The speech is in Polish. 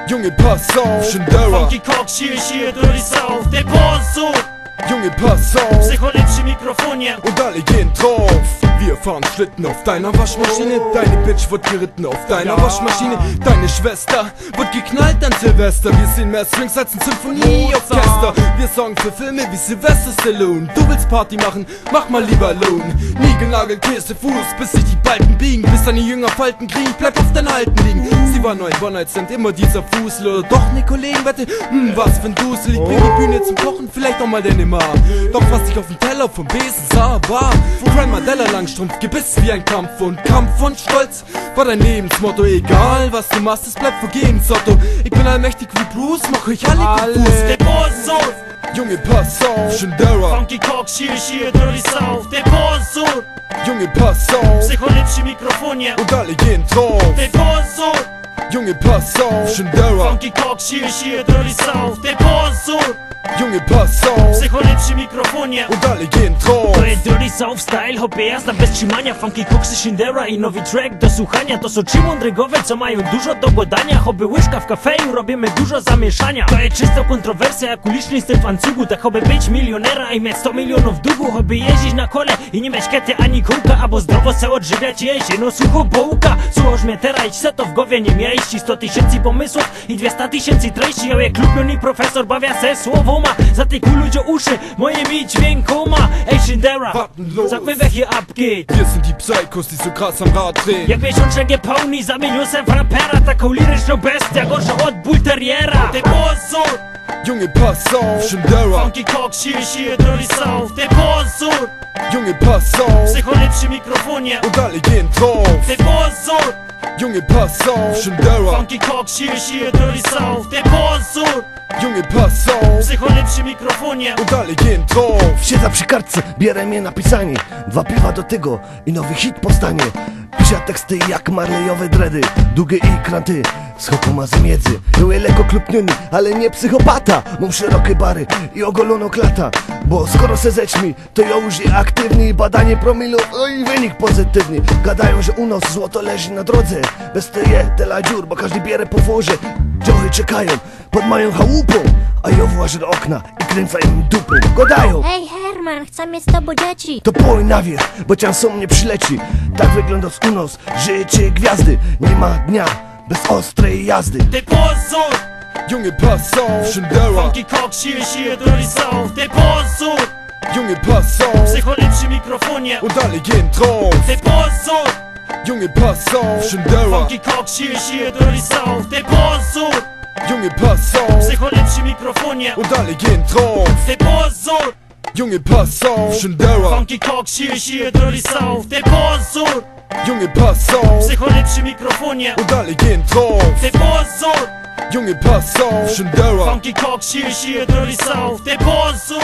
Junge, pass auf, Shindera. Funky Cox, hier, dirty South. Der Bozo, Junge, pass auf. Psycholepsche Mikrofonie. Und alle gehen drauf. Wir fahren Schlitten auf deiner Waschmaschine. Deine Bitch wird geritten auf deiner Waschmaschine. Deine Schwester wird geknallt an Silvester. Wir sehen mehr Swings als ein Symphonieorchester. Wir sorgen für Filme wie Sylvester Stallone. Du willst Party machen, mach mal lieber Lohn. Nigelnagel, Käsefuß, bis sich die Balken biegen. Bis deine Jünger Falten kriegen, bleib auf deinen Alten liegen. Sie war nur ein One-Night-Stand, immer dieser Fusel. Oder doch ne Kollegenwette, was für ein Dusel. Ich bring die Bühne zum Kochen, vielleicht auch mal deine Ma. Doch was ich auf dem Teller vom Besen sah, war Grandmadella Langstrumpf, Gebiss wie ein Kampf. Und Kampf und Stolz war dein Lebensmotto. Egal was du machst, es bleibt vergebens, Otto. Ich bin allmächtig wie Bruce, mach euch alle Fuß. Der Bozo, Junge, pass auf, Shindera. Funky Cox, hier, dirty South. Der Bozo, Junge, pass auf. Psycholepsche Mikrofonie. Und alle gehen drauf. Der Bozo, Junge, pass auf, Shindera. Funky Cox, hier, dirty South. Der Bozo, Junge, pass auf. Psycholepsche Mikrofonie. Und alle gehen drauf. To je dirty south style, hobby jazda bez trzymania. Funky Coxy, Shindera i nowy track do słuchania. To są trzy mądrygowie, co mają dużo do gadania. Hobby łyżka w kafeju, robimy dużo zamieszania. To jest czysta kontrowersja, jak uliczny styl w ancugu. Tak hobby być milionera i mieć 100 milionów długu. Hobby jeździć na kole i nie mieć kety ani kółka. Albo zdrowo se odżywiać jeździ, no sucho bołka. Słuchasz mnie teraz, idź se to w głowie nie mieści. 100 000 pomysłów i 200 000 treści. Ja jak lubiony profesor bawia se słowoma. Za tej ludzie uszy moimi dźwiękoma. Ej Shindera, sag mir welche abgeht. Wir sind die Psychos, die so krass am Rad drehen. Jak miesiączek pełni, zamienił się w rapera. Taką liryczną bestię, gorsza od bulteriera. Der Bozo, Junge, pass auf, Shindera. Funky Cox, hier, dirty South. Der Bozo, Junge, pass auf. Psycholepsche Mikrofonie. Und alle gehen drauf. Der Bozo, Junge, pass auf, Shindera. Funky Cox, hier, dirty South. Der Bozo, Junge, pass auf. Psycholepsche Mikrofonie. Und alle gehen drauf. Siedzę przy kartce, bierę mnie na pisanie. 2 piwa do tego i nowy hit powstanie. Piszę teksty jak Marleyowe dready. Długie i kranty z hokomazem miedzy. Były lekko klupniony, ale nie psychopata. Mam szerokie bary i ogoloną klata. Bo skoro se zećmi, to ja już je aktywny. Badanie promilów, no i wynik pozytywny. Gadają, że u nas złoto leży na drodze. Bez teje, tela dziur, bo każdy bierze po worze. Dzioły czekają pod moją chałupą, a ja włażę do okna i kręcę im dupą. Gadają, Hej Herman, chcę mieć z tobą dzieci. to poj na wierzch, bo ciansą mnie przyleci. Tak wygląda u nas życie gwiazdy. Nie ma dnia bez ostrej jazdy. Der Bozo, Junge, pass auf, Shindera. Funky Cox, hier, dirty South. Der Bozo, Junge, pass auf. Psycholepsche Mikrofonie. Und alle gehen drauf. Der Bozo, Junge, pass auf, Shindera. Funky Cox, hier, dirty South. Der Bozo, Junge, pass auf. Psycholepsche Mikrofonie. Und alle gehen drauf. Der Bozo, Junge, pass auf, Shindera. Funky Cox, hier, dirty South. Der Bozo, Junge, pass auf. Psycholepsche Mikrofonie. Und alle gehen drauf. Der Bozo, Junge, pass auf, Shindera. Funky Cox, hier, dirty South. Der Bozo.